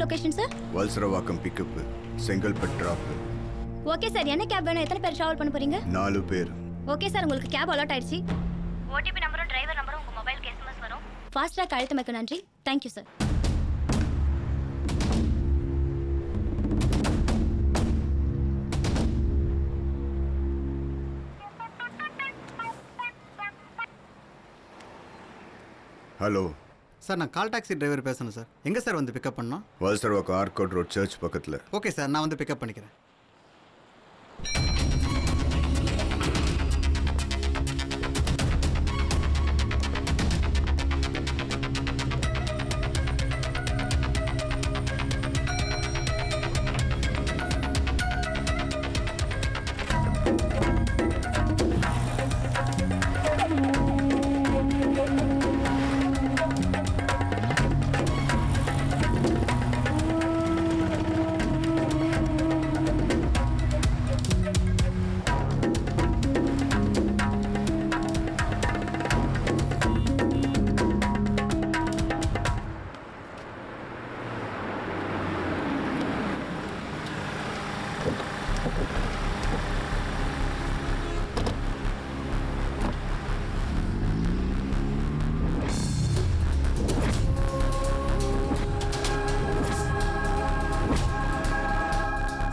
Location sir? Valasaravakkam pickup, Chengalpattu drop. Okay sir. என்ன cab வேணும்? எத்தனை பேர் டிராவல் பண்ண போறீங்க? 4 பேர். ஓகே சார், உங்களுக்கு கேப் அலாட் ஆயிடுச்சு. ஓடிபி நம்பரும் டிரைவர் நம்பரும் உங்க மொபைலுக்கு எஸ்எம்எஸ் வரும். ஃபாஸ்ட் ட்ராக் அழைத்தமைக்கு நன்றி. Thank you sir. ஹலோ சார், நான் கால் டாக்ஸி டிரைவர் பேசணும் சார். எங்கே சார் வந்து பிக்கப் பண்ணோம்? வல்சரவாக்கம் ஆர்கோட் ரோட் சர்ச் பக்கத்தில். ஓகே சார், நான் வந்து பிக்கப் பண்ணிக்கிறேன்.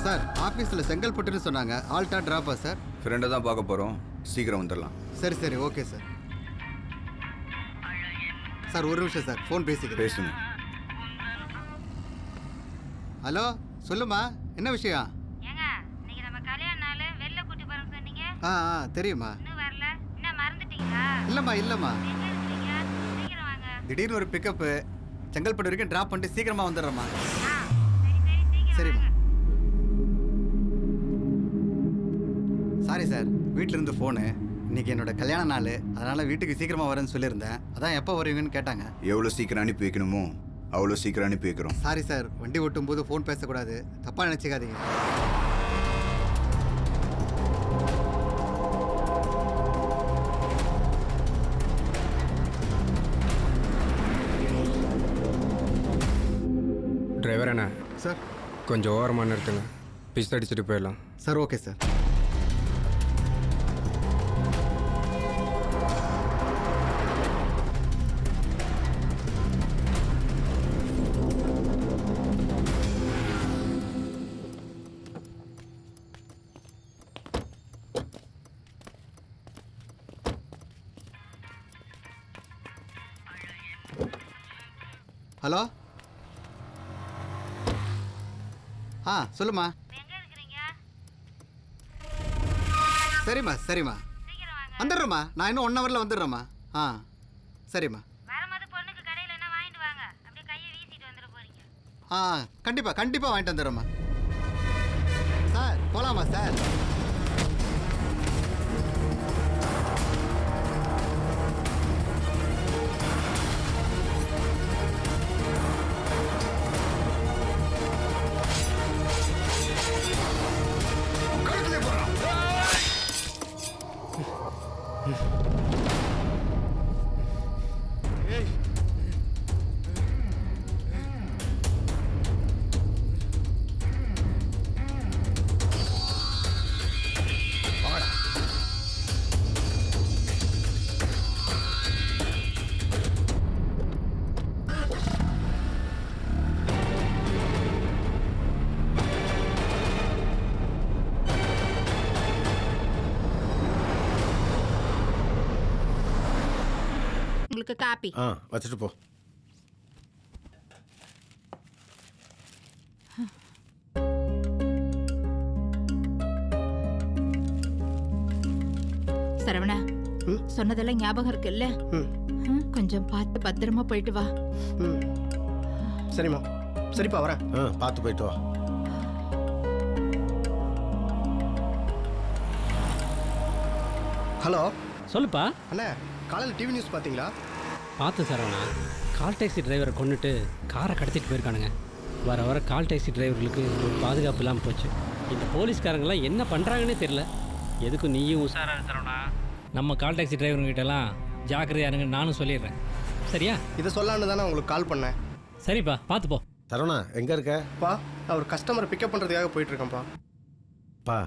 சார், ஆஃபீஸில் செங்கல்பட்டுன்னு சொன்னாங்க. ஆல்டா ட்ராப்பா சார்? ஃப்ரெண்டை தான் பார்க்க போகிறோம், சீக்கிரம் வந்துடலாம். சரி சரி, ஓகே சார். சார் ஒரு நிமிஷம் சார், ஃபோன் பேசிக்கிறேன். பேசுங்க. ஹலோ, சொல்லுமா, என்ன விஷயம்? ஏங்க, இன்னைக்கு நம்ம கல்யாண நாள் வெளில கூட்டி போறோம்னு சொன்னீங்க. தெரியுமா? இன்னும் வரல. என்ன மறந்துட்டீங்களா? இல்லைம்மா. எங்க இருக்கீங்க? சீக்கிரம் வாங்க. திடீர்னு ஒரு பிக்கப்பு, செங்கல்பட்டு வரைக்கும் ட்ராப் பண்ணிட்டு சீக்கிரமாக வந்துடுறேம்மா. சரி சரிம்மா. சாரி சார், வீட்டிலேருந்து ஃபோனு. இன்றைக்கி என்னோட கல்யாண நாள், அதனால் வீட்டுக்கு சீக்கிரமாக வரேன்னு சொல்லியிருந்தேன். அதான் எப்போ வருவீங்கன்னு கேட்டாங்க. எவ்வளோ சீக்கிரம் அனுப்பி வைக்கணுமோ அவ்வளோ சீக்கிரம் அனுப்பி வைக்கிறோம். சாரி சார், வண்டி ஓட்டும் போது ஃபோன் பேசக்கூடாது, தப்பாக நினச்சிக்காதீங்க. டிரைவர் அண்ணா சார். கொஞ்சம் ஓரமாக நிறுத்துங்க, பிஸ் அடிச்சுட்டு போயிடலாம். Sir okay sir. ஹலோ. சொல்லுமா. எங்க இருக்கீங்க? சரிம்மா சீக்கிரம் வாங்க. வந்துடுறேம்மா. நான் இன்னும் 1 ஹவரில் வந்துடுறேம்மா. சரிம்மா. வரும்போது பொண்ணுக்கு கடையில என்ன வாங்கிட்டு வாங்க. அப்படியே கையை வீசிட்டு வந்துட போறீங்க. கண்டிப்பாக வாங்கிட்டு வந்துடுறேம்மா. சார் போகலாமா சார்? உங்களுக்கு காப்பி. வச்சுட்டு போ. சரவணா, சொன்னதெல்லாம் ஞாபகம் இருக்குல்ல? கொஞ்சம் பார்த்து பத்திரமா போயிட்டு வா. சரிம்மா. சரிப்பா, வரேன். பார்த்து போயிட்டு வா. ஹலோ. சொல்லுப்பா. அண்ணே, காலையில் டிவி நியூஸ் பார்த்தீங்களா? பார்த்து சரவணா, கால் டாக்ஸி டிரைவரை கொண்டுட்டு காரை கடத்திட்டு போயிருக்கானுங்க. வர கால் டாக்ஸி டிரைவர்களுக்கு ஒரு பாதுகாப்பு இல்லாமல் போச்சு. இந்த போலீஸ்காரங்களாம் என்ன பண்ணுறாங்கன்னே தெரியல. எதுக்கும் நீயும் உஷாராக சரவணா. நம்ம கால் டாக்ஸி டிரைவர்கிட்டலாம் ஜாக்கிரதையா இருங்க, நானும் சொல்லிடுறேன். சரியா? இதை சொல்லான்னு தானே உங்களுக்கு கால் பண்ணேன். சரிப்பா, பார்த்து போ. சரவணா எங்கே இருக்க? பா நான் ஒரு கஸ்டமரை பிக்கப் பண்ணுறதுக்காக போயிட்டுருக்கேன்ப்பா. பா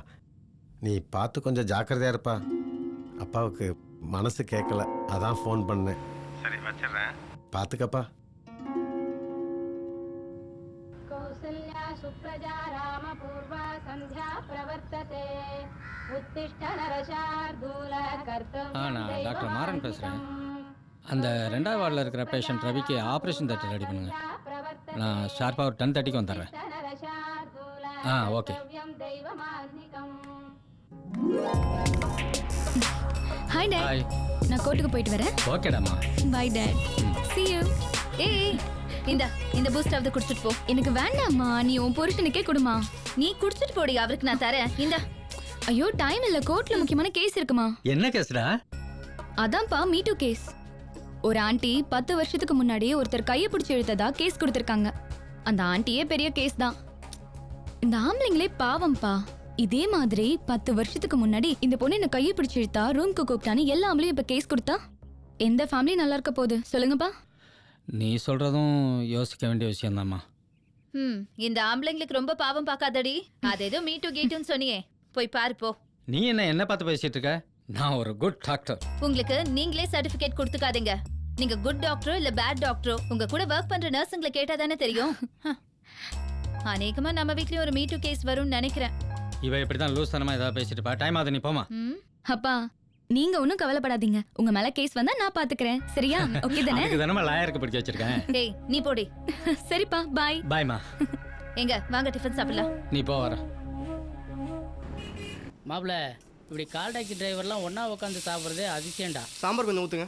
நீ பார்த்து கொஞ்சம் ஜாக்கிரதையா இருப்பா. அப்பாவுக்கு மனசு கேட்கல, அதான் ஃபோன் பண்ணேன். சரி வச்சிடுறேன், பார்த்துக்கப்பா. கௌசல்யா சுப்ரஜா ராமபூர்வா சந்தியா பிரவர்த்ததே உத்திஷ்ட நரசார்தூல கர்த்தவ்யம் நான் டாக்டர் மாறன் பேசுகிறேன். அந்த 2வது வார்டில் இருக்கிற பேஷண்ட் ரவிக்கு ஆப்ரேஷன் தேட்டர் ரெடி பண்ணுங்க. நான் ஷார்ப்பாக ஒரு 10:30க்கு வந்துடுறேன். ஓகே. Hi dad. ஹாய். நான் கோர்ட்டுக்கு போயிட்டு வரேன். ஓகேடாம்மா. Bye dad. see you. ஏய் இந்த பூஸ்டாவது குடிச்சிட்டு போ. எனக்கு வேண்டாம்மா, நீ உன் புருஷனுக்கே கொடுமா. நீ குடிச்சிட்டு போடி, அவருக்கு நான் தரேன். இந்த ஐயோ டைம் இல்ல, கோர்ட்ல முக்கியமான கேஸ் இருக்குமா. என்ன கேஸ்டா? அதான்ப்பா மீ டூ கேஸ். ஒரு ஆண்டி 10 வருஷத்துக்கு முன்னாடி ஒருத்தர் கையை பிடிச்சி இழுத்ததா கேஸ் கொடுத்திருக்காங்க. அந்த ஆண்டியே பெரிய கேஸ் தான். இந்த ஆம்பளைங்களே பாவம்பா. இதே மாதிரி 10 வருஷத்துக்கு முன்னாடி இந்த பொண்ணு என்ன கையை பிடிச்சி இழுத்தா ரூம்க்கு கூப்பிட்டான்னு எல்லா ஆம்பளையும் இப்ப கேஸ் கொடுத்தா எந்த ஃபேமிலி நல்லா இருக்க போகுது சொல்லுங்கப்பா. நீ சொல்கிறதும் யோசிக்க வேண்டிய விஷயம்தாம்மா. இந்த ஆம்பளைங்களுக்கு ரொம்ப பாவம் பார்க்காதடி. அது ஏதோ மீ டூ கீட்டுன்னு சொன்னியே, போய் பாரு போ. நீ என்ன பார்த்து பேசிட்டு இருக்க? நான் ஒரு குட் டாக்டர். உங்களுக்கு நீங்களே சர்டிபிகேட் கொடுத்துக்காதீங்க. நீங்க குட் டாக்டரோ இல்ல பேட் டாக்டரோ உங்க கூட ஒர்க் பண்ற நர்ஸுங்களை கேட்டா தானே தெரியும். அநேகமா நம்ம வீட்லயும் ஒரு மீ டூ கேஸ் வரும்னு நினைக்கிறேன். இவ இப்படி தான் லூஸ் தனமா ஏதாவது பேசிட்டு பா. டைம் ஆகுது, நீ போமா. அப்பா நீங்க ஒன்னும் கவலைப்படாதீங்க. உங்க மேல கேஸ் வந்தா நான் பாத்துக்கிறேன். சரியா? ஓகே தானே? அதுக்கு தானே லாயருக்கு படிக்க வச்சிருக்கேன். டேய் நீ போடி. சரிப்பா பாய். பாய்மா. எங்க வாங்க டிஃபன் சாப்பிடலாம். நீ போ வர. மாப்பிள்ள இப்படி கால் டாக்ஸி டிரைவர்லாம் ஒன்றா உட்காந்து சாப்பிட்றதே அதிசயம்டா. சாம்பார் கொஞ்சம் ஊற்றுங்க.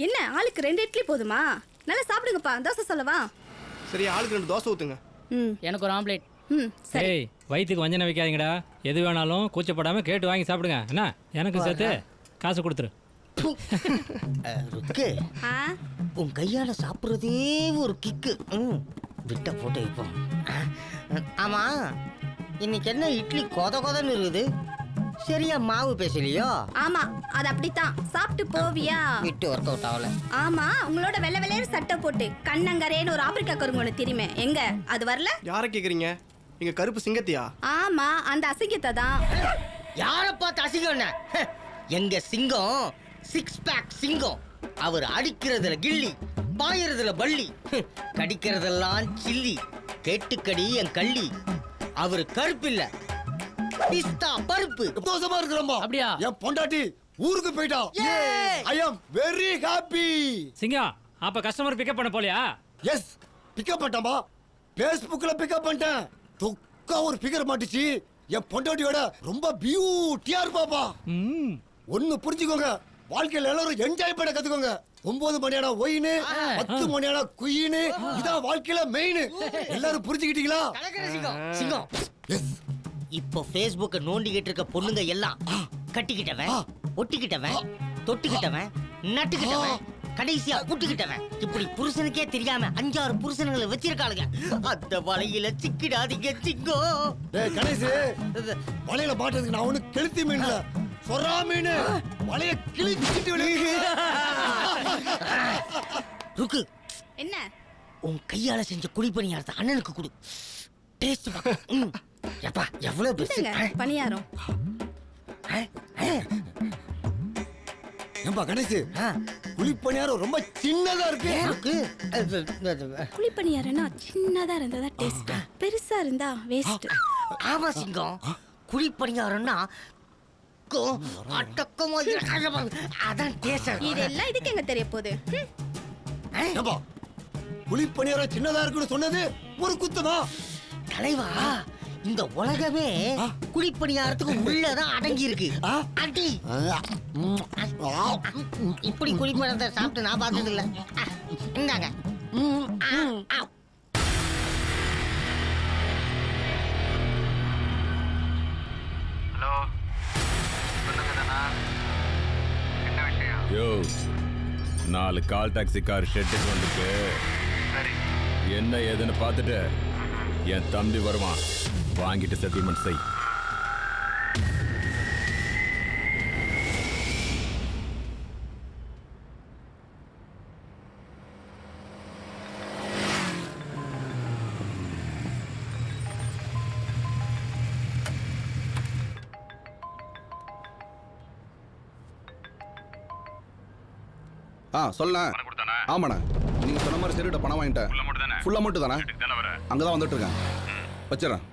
என்ன ஆளுக்கு 2 இட்லி போதுமா? நல்லா சாப்பிடுங்கப்பா. தோசை சொல்லவா? சரி ஆளுக்கு 2 தோசை ஊற்றுங்க. எனக்கு ஒரு ஆம்லேட். சரி. ஏய் வயிற்றுக்கு வஞ்சனை வைக்காதீங்கடா. எது வேணாலும் கூச்சப்படாமல் கேட்டு வாங்கி சாப்பிடுங்க. என்ன எனக்கு சேர்த்து காசு கொடுத்துரு. ருக்கு ஆ உன் கையால சாப்பிட்றதே ஒரு கிக்கு. விட்ட போட்டு இப்போ. ஆமா இன்னைக்கு என்ன இட்லி கொதன்னு இருக்குது? சரியா மாவு பேசலையோ? ஆமா அது அப்படித்தான். சாப்பிட்டு போவியா? விட்டு ஒர்க் அவுட் ஆகல. ஆமா உங்களோட வெள்ளை வெள்ளையர் சட்டை போட்டு கண்ணங்கரேன்னு ஒரு ஆப்பிரிக்கா கருங்கொன்னு தெரியுமே, எங்க அது வரல? யாரை கேட்குறீங்க? இங்கே கருப்பு சிங்கத்தியா? ஆமா அந்த அசிங்கத்தை தான். யாரை பார்த்து அசிங்கம்? எங்க சிங்கம் 6 பேக் சிங்கம். அவர் அடிக்கிறதுல கில்லி, பாயறதுல பள்ளி, கடிக்கிறதெல்லாம் சில்லி. கேட்டுக்கடி என் கள்ளி. அவர் கருப்பு இல்ல, பிஸ்தா பருப்பு. சந்தோஷமா இருக்கிறோமா? அப்படியா? என் பொண்டாட்டி ஊருக்கு போயிட்டா. ஐ அம் வெரி ஹாப்பி. சிங்கா அப்போ கஸ்டமர் பிக்கப் பண்ண போலியா? எஸ் பிக்கப் பண்ணிட்டேமா. ஃபேஸ்புக்ல பிக்கப் பண்ணிட்டேன். தொக்கா ஒரு ஃபிகர் மாட்டிச்சு. என் பொண்டாட்டியோட ரொம்ப பியூட்டியா இருப்பாப்பா. ஒன்னு புரிஞ்சுக்கோங்க, வாழ்க்கையில எல்லாரும் என்ஜாய் பண்ண கத்துக்கோங்க. 9 மணியான ஒயின்னு, 10 மணியான குயின்னு, இதான் வாழ்க்கையில மெயின். எல்லாரும் புரிஞ்சுக்கிட்டீங்களா? சிங்கம் எஸ். இப்போ ஃபேஸ்புக்க நோண்டிக்கிட்டு இருக்க பொண்ணுங்க எல்லாம் கட்டிக்கிட்டவன், ஒட்டிக்கிட்டவன், தொட்டுக்கிட்டவன், நட்டுக்கிட்டவன், கடைசியா புட்டுக்கிட்டவன், இப்படி புருஷனுக்கே தெரியாம 5-6 புருஷனுங்களை வச்சிருக்காளுங்க. அந்த வலையில சிக்கிடாதீங்க சிங்கம். டேய் கணேஷ், வலையில மாட்டதுக்கு நான் ஒண்ணு கெளுத்தி மீன் இல்ல, சொரா மீன். வலைய கிழிச்சிட்டு ருக்கு என்ன? உன் கையால செஞ்ச குழிப்பணியாரத்தை அண்ணனுக்கு கொடு. டேஸ்ட் எப்பா எவ்வளவு பெருசு பணியாரம். ஏம்பா கணேஷ், குழிப்பணியாரம் ரொம்ப சின்னதா இருக்கு. குழிப்பணியாரம்னா சின்னதா இருந்தா டேஸ்ட், பெருசா இருந்தா வேஸ்ட். ஆமா சிங்கம், குழிப்பணியாரம்னா அடக்கமா அதான் டேஸ்ட். இதெல்லாம் இதுக்கு எங்க தெரிய போகுது? ஏம்பா குழிப்பணியாரம் சின்னதா இருக்குன்னு சொன்னது ஒரு குத்தமா? தலைவா, இந்த உலகமே குழிப்பணியாரத்துக்கு உள்ளதான் அடங்கி இருக்கு. அடி இப்படி குழிப்பணியாரத்தை சாப்பிட்டு நான் பார்த்தது இல்ல. இந்தாங்க. ஹலோ சொல்லுங்க தானா, என்ன விஷயம்? யோ 4 கால் டாக்ஸி கார் ஷெட்டுக்கு வந்துட்டு என்ன ஏதுன்னு பார்த்துட்டு என் தம்பி வருவான், வாங்கிட்டு செட்டில்மெண்ட் செய். சொல்ல ஆமாண்ணா நீங்க சொன்ன மாதிரி சரிட்ட பணம் வாங்கிட்டேன் ஃபுல் அமௌண்ட் தானே அங்கதான் வந்துட்டு இருக்கேன் வச்சிடறேன்.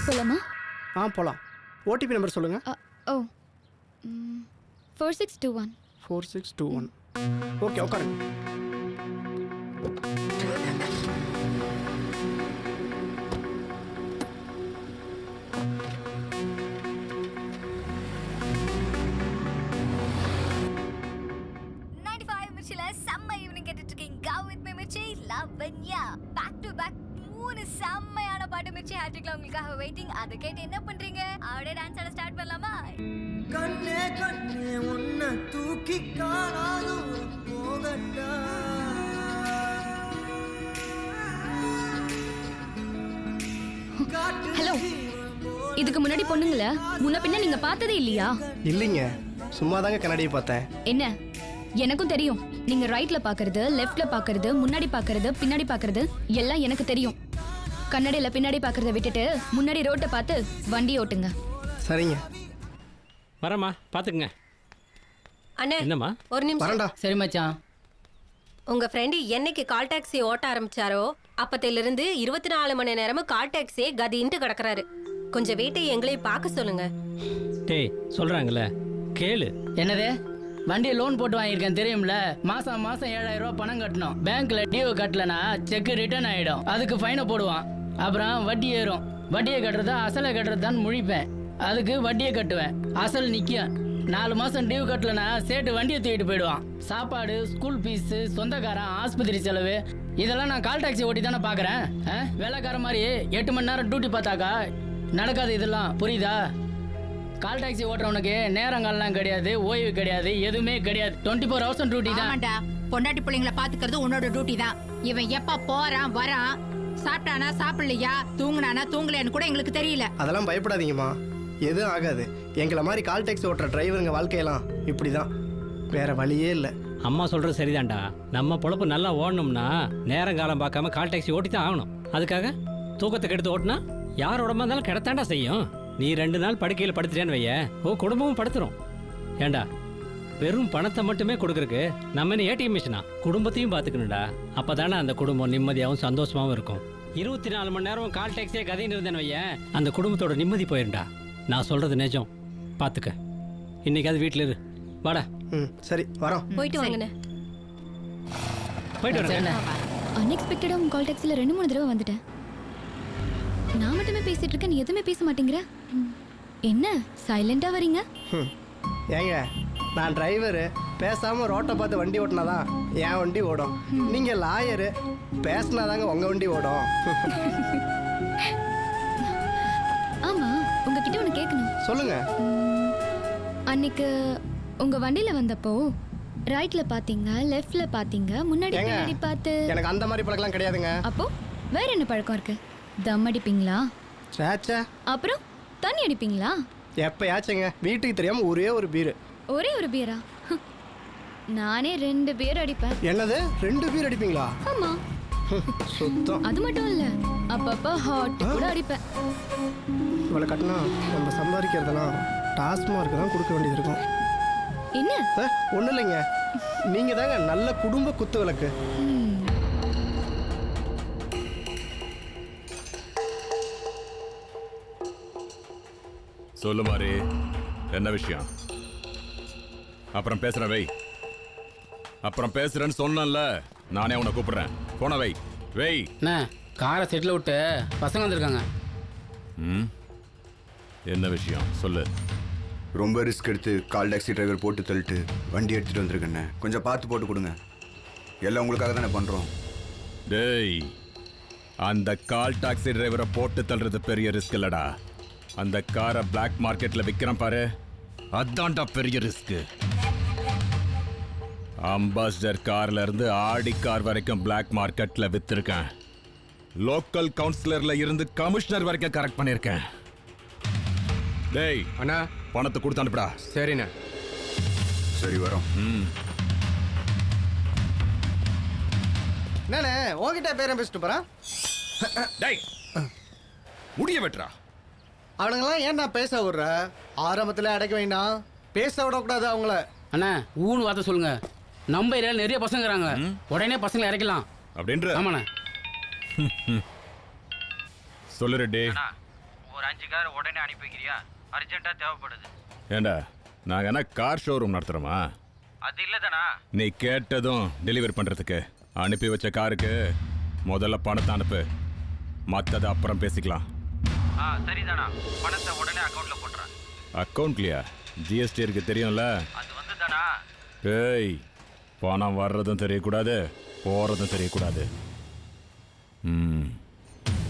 போலாமா? போகலாம். ஓடிபி நம்பர் சொல்லுங்க. ஓ 4621. 4621. ஓகே உட்காருங்க. செம்ம ஈவினிங் கேட்டுட்டு இருக்கீங்க. Go with me Mirchi Lavanya. Back to back 3 செம்மையான பாட்டு மிர்ச்சி ஹேட்ரிக்ல உங்களுக்காக வெயிட்டிங். அதை கேட்டு என்ன பண்றீங்க? அப்படியே டான்ஸ் ஆட ஸ்டார்ட் பண்ணலாமா? கண்ணே கண்ணே உன்னை தூக்கி காணாது போகட்டா. ஹலோ, இதுக்கு முன்னாடி பொண்ணுங்கள முன்ன பின்ன நீங்க பார்த்ததே இல்லையா? இல்லைங்க, சும்மா தாங்க கண்ணாடியை பார்த்தேன். என்ன? எனக்கும் தெரியும். நீங்க ரைட்ல பாக்குறது, லெஃப்ட்ல பாக்குறது, முன்னாடி பாக்குறது, பின்னாடி பாக்குறது எல்லாம் எனக்கு தெரியும். கண்ணாடியில பின்னாடி பாக்குறத விட்டுட்டு முன்னாடி ரோட்டை பார்த்து வண்டி ஓட்டுங்க. சரிங்க. வரமா பாத்துக்குங்க. அண்ணே என்னம்மா? ஒரு நிமிஷம். வரேன்டா. சரி மச்சான். உங்க ஃப்ரெண்டு என்னைக்கு கால் டாக்ஸி ஓட்ட ஆரம்பிச்சாரோ அப்பத்திலிருந்து 24 மணி நேரமும் கால் டாக்ஸியே கதின்ட்டு கிடக்குறாரு. கொஞ்சம் வீட்டை எங்களையும் பார்க்க சொல்லுங்க. டேய் சொல்றாங்கல்ல கேளு. என்னது? வண்டியை லோன் போட்டு வாங்கியிருக்கேன் தெரியும்ல. மாசம் 7000 ரூபாய் பணம் கட்டணும். பேங்க்ல டியூ கட்டலனா செக் ரிட்டர்ன் ஆயிடும். அதுக்கு ஃபைனை போடுவான். அப்புறம் வட்டி ஏறும். வட்டியை கட்டுறதா அசலை கட்டுறதான்னு முழிப்பேன். அதுக்கு வட்டியை கட்டுவேன். அசல் நிற்கும். 4 மாசம் டியூ கட்டலனா சேட்டு வண்டியை தூக்கிட்டு போயிடுவான். சாப்பாடு, ஸ்கூல் ஃபீஸு, சொந்தக்காரன், ஆஸ்பத்திரி செலவு இதெல்லாம் நான் கால் டாக்ஸி ஓட்டி தானே பார்க்குறேன். வேலைக்கார மாதிரி 8 மணி நேரம் டியூட்டி பார்த்தாக்கா நடக்காது. இதெல்லாம் புரியுதா? கால் டாக்ஸி ஓட்டுறவனுக்கு நேரங்கள்லாம் கிடையாது, ஓய்வு கிடையாது, எதுவுமே கிடையாது. 24 hours டியூட்டி தான். ஆமாண்டா, பொண்டாட்டி பிள்ளைங்களை பாத்துக்கிறது உன்னோட டியூட்டி தான். இவன் எப்ப போறான் வரான், சாப்பிட்டானா சாப்பிடலையா, தூங்குனானா தூங்கலையான்னு கூட எங்களுக்கு தெரியல. அதெல்லாம் பயப்படாதீங்கம்மா, எதுவும் ஆகாது. எங்களை மாதிரி கால் டாக்ஸி ஓட்டுற டிரைவருங்க வாழ்க்கையெல்லாம் இப்படிதான், வேற வழியே இல்லை. அம்மா சொல்றது சரிதான்டா. நம்ம பொழப்பு நல்லா ஓடணும்னா நேரம் காலம் பார்க்காம கால் டாக்ஸி ஓட்டி தான் ஆகணும். அதுக்காக தூக்கத்தை கெடுத்து ஓட்டினா யார் உடம்பா இருந்தாலும் கிடத்தாண்டா செய்யும். நீ 2 நாள் படுக்கையில் படுத்துட்டேன்னு வைய, குடும்பமும் படுத்துரும். ஏண்டா வெறும் பணத்தை மட்டுமே கொடுக்குறக்கு நம்ம என்ன ஏடிஎம் மிஷினா? குடும்பத்தையும் பார்த்துக்கணும்டா. அப்பதானே அந்த குடும்பம் நிம்மதியாகவும் சந்தோஷமாகவும் இருக்கும். 24 மணி நேரம் கால் டாக்ஸியே கதைன்னு இருந்தேன்னு வைய, அந்த குடும்பத்தோட நிம்மதி போயிருண்டா. நான் சொல்றது நிஜம், பார்த்துக்க. இன்னைக்காவது வீட்டில் இரு. வாடா. சரி வரோம். போயிட்டு வாங்கண்ணே. போயிட்டு வரேன். அன்எக்ஸ்பெக்டடா உங்க கால் டாக்ஸில 2-3 தடவை வந்துட்டேன். நான் மட்டுமே பேசிட்டு இருக்கேன், நீ எதுவுமே பேச மாட்டேங்கிற. என்ன சைலண்டா வரீங்க? ஏங்க, நான் டிரைவரு, பேசாம ரோட்டை பார்த்து வண்டி ஓட்டினாதான் என் வண்டி ஓடும். நீங்க லாயரு, பேசினாதாங்க உங்க வண்டி ஓடும். ஆமா, உங்ககிட்ட ஒன்று கேட்கணும். சொல்லுங்க. அன்னைக்கு உங்க வண்டியில வந்தப்போ ரைட்ல பாத்தீங்க, லெஃப்ட்ல பாத்தீங்க, முன்னாடி பின்னாடி பார்த்து. எனக்கு அந்த மாதிரி பழக்கம் கிடையாதுங்க. அப்போ வேற என்ன பழக்கம் இருக்கு? தம் அடிப்பீங்களா? சாச்சா. அப்புறம் தண்ணி அடிப்பீங்களா? எப்பயாச்சுங்க, வீட்டுக்கு தெரியாம ஒரே ஒரு பீரு. ஒரே ஒரு பீரா? நானே 2 பீர் அடிப்பேன். என்னது 2 பீர் அடிப்பீங்களா? ஆமா. சுத்தம். அது மட்டும் இல்ல, அப்பப்ப ஹாட் கூட அடிப்பேன். இவ்வளவு கட்டினா நம்ம சம்பாதிக்கிறதெல்லாம் டாஸ்மார்க்கு தான் கொடுக்க வேண்டியது இருக்கும். என்ன? ஒன்றும் இல்லைங்க, நீங்க தாங்க நல்ல குடும்ப குத்து விளக்கு. சொல்லு மாதிரி என்ன விஷயம்? அப்புறம் பேசுறேன் வை. அப்புறம் பேசுறேன்னு சொன்னல, நானே உன்னை கூப்பிடுறேன். போன வை வை. அண்ணா, காரை செட்டில் விட்டு பசங்க வந்திருக்காங்க. என்ன விஷயம் சொல்லு. ரொம்ப ரிஸ்க் எடுத்து கால் டாக்ஸி டிரைவர் போட்டு தள்ளிட்டு வண்டி எடுத்துட்டு வந்திருக்கேண்ணே. கொஞ்சம் பார்த்து போட்டு கொடுங்க. எல்லாம் உங்களுக்காக தானே பண்ணுறோம். டேய், அந்த கால் டாக்ஸி டிரைவரை போட்டு தள்ளுறது பெரிய ரிஸ்க் இல்லடா. அந்த காரை பிளாக் மார்க்கெட்ல விற்கிறான் பாரு, அதான்டா பெரிய ரிஸ்க். அம்பாசிடர் கார்ல இருந்து ஆடி கார் வரைக்கும் பிளாக் மார்க்கெட்ல வித்திருக்கேன். லோக்கல் கவுன்சிலர்ல இருந்து கமிஷனர் வரைக்கும் கரெக்ட் பண்ணிருக்கேன். டேய் அண்ணா பணத்தை கொடுத்து அனுப்புடா. சரிண்ணா. சரி வரோம். என்னண்ணே உங்ககிட்ட பேரம் பேசிட்டு போறான். டேய் முடிய வெட்டுறா. அவனுங்கெல்லாம் ஏன்டா பேச விடுற? ஆரம்பத்தில் அடைக்க வேண்டாம், பேச விடக்கூடாது அவங்கள. அண்ணா ஊன்னு வார்த்தை சொல்லுங்க. நம்ம ஏரியாவில் நிறைய பசங்கிறாங்க, உடனே பசங்களை இறக்கலாம் அப்படின்ற. ஆமாண்ணா. சொல்லு ரெட்டி. ஒரு 5 கார் உடனே அனுப்பி வைக்கிறியா? அர்ஜென்ட்டாக தேவைப்படுது. ஏண்டா நாங்கள் என்ன கார் ஷோரூம் நடத்துகிறோமா? அது இல்லை தானா? நீ கேட்டதும் டெலிவரி பண்ணுறதுக்கு அனுப்பி வச்ச காருக்கு முதல்ல பணத்தை அனுப்பு, மற்றதை அப்புறம் பேசிக்கலாம். சரிதானா. பணத்தை உடனே அக்கௌண்ட்டில் போட்டுறேன். அக்கௌண்ட்லையா? ஜிஎஸ்டி இருக்கு தெரியும்ல? அது வந்து தானா? ஏய் பணம் வர்றதும் தெரியக்கூடாது, போகிறதும் தெரியக்கூடாது.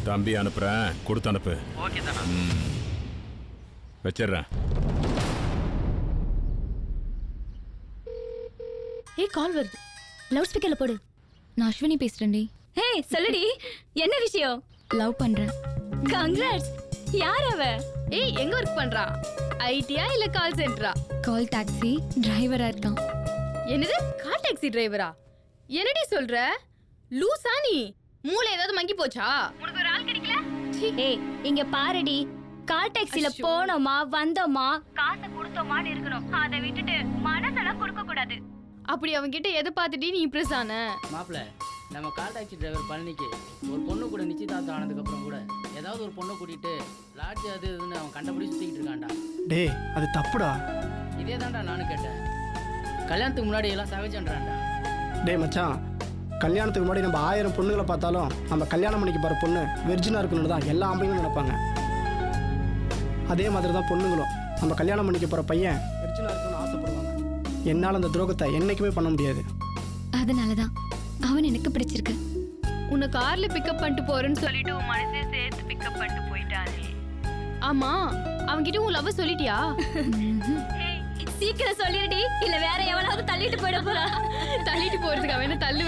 தம்பி அனுப்புகிறேன், கொடுத்து அனுப்பு. ஓகே தானா. வச்சிடுறேன். கால் வருது. லவுட் ஸ்பீக்கர்ல போடு. நான் அஸ்வினி பேசுறேன்டி. ஹே சொல்லுடி, என்ன விஷயம்? லவ் பண்றேன். கங்க்ராட்ஸ். யார் அவ? ஏய் எங்க ஒர்க் பண்றா? ஐடியா இல்ல கால் சென்டரா? கால் டாக்ஸி டிரைவரா இருக்கான். என்னது கால் டாக்ஸி டிரைவரா? என்னடி சொல்ற? லூசா நீ? மூளை ஏதாவது மங்கி போச்சா? உனக்கு ஒரு ஆள் கிடைக்கல? ஏய் இங்க பாருடி, கால் டாக்ஸில போனோமா வந்தோமா காசை கொடுத்தோமான்னு இருக்கணும். அதை விட்டுட்டு மனசெல்லாம் கொடுக்க கூடாது. அப்படி அவங்க கிட்ட எதை பார்த்துட்டு நீ இம்ப்ரெஸ் ஆன? மாப்பிள்ள, நம்ம கால் டாக்ஸி டிரைவர் பழனிக்கு ஒரு பொண்ணு கூட நிச்சயதார்த்தம் ஆனதுக்கப்புறம் கூட ஏதாவது ஒரு பொண்ணை கூட்டிட்டு லாட்ஜ் அது இதுன்னு அவன் கண்டபடி சுற்றிக்கிட்டு இருக்கான்டா. டேய் அது தப்புடா. இதே தான்டா நானும் கேட்டேன். கல்யாணத்துக்கு முன்னாடி எல்லாம் சகஜன்றான்டா. டேய் மச்சான், கல்யாணத்துக்கு முன்னாடி நம்ம 1000 பொண்ணுங்களை பார்த்தாலும் நம்ம கல்யாணம் பண்ணிக்க போகிற பொண்ணு வெர்ஜினாக இருக்கணும்னு தான் எல்லா ஆம்பளைங்களும் நினைப்பாங்க. அதே மாதிரி தான் பொண்ணுங்களும் நம்ம கல்யாணம் பண்ணிக்க போகிற பையன் வெர்ஜினாக இருக்கணும்னு ஆசைப்படுவாங்க. என்னால் அந்த துரோகத்தை என்றைக்குமே பண்ண முடியாது. அதனாலதான் அவன் எனக்கு பிடிச்சிருக்கு. உன்னை கார்ல பிக்கப் பண்ணிட்டு போறேன்னு சொல்லிட்டு உன் மனசே சேர்த்து பிக்கப் பண்ணிட்டு போயிட்டானே. ஆமா, அவன்கிட்ட உன் லவ் சொல்லிட்டியா? சீக்கிரம் சொல்லிடுடி, இல்ல வேற எவனாவது தள்ளிட்டு போயிட போறா. தள்ளிட்டு போறதுக்கு அவன் என்ன தள்ளு